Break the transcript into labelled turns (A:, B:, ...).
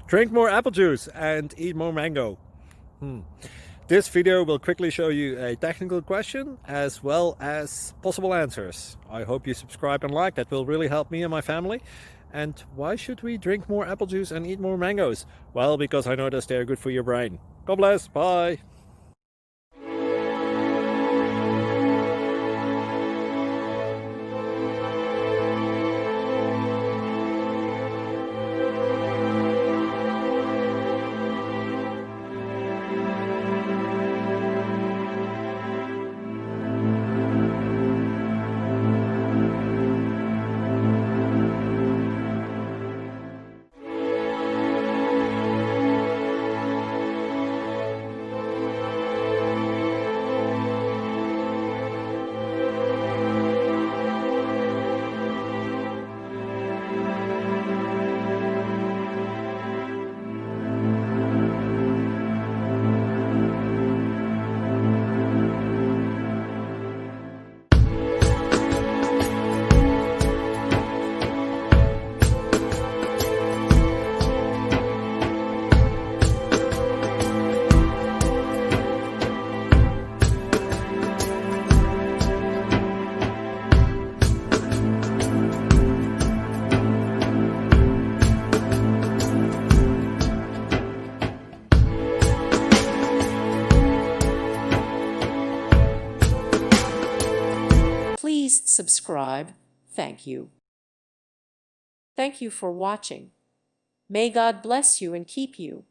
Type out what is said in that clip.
A: Drink more apple juice and eat more mango. This video will quickly show you a technical question as well as possible answers. I hope you subscribe and like, that will really help me and my family. And why should we drink more apple juice and eat more mangoes? Well, because I noticed they're good for your brain. God bless, bye!
B: Please subscribe. Thank you. Thank you for watching. May God bless you and keep you.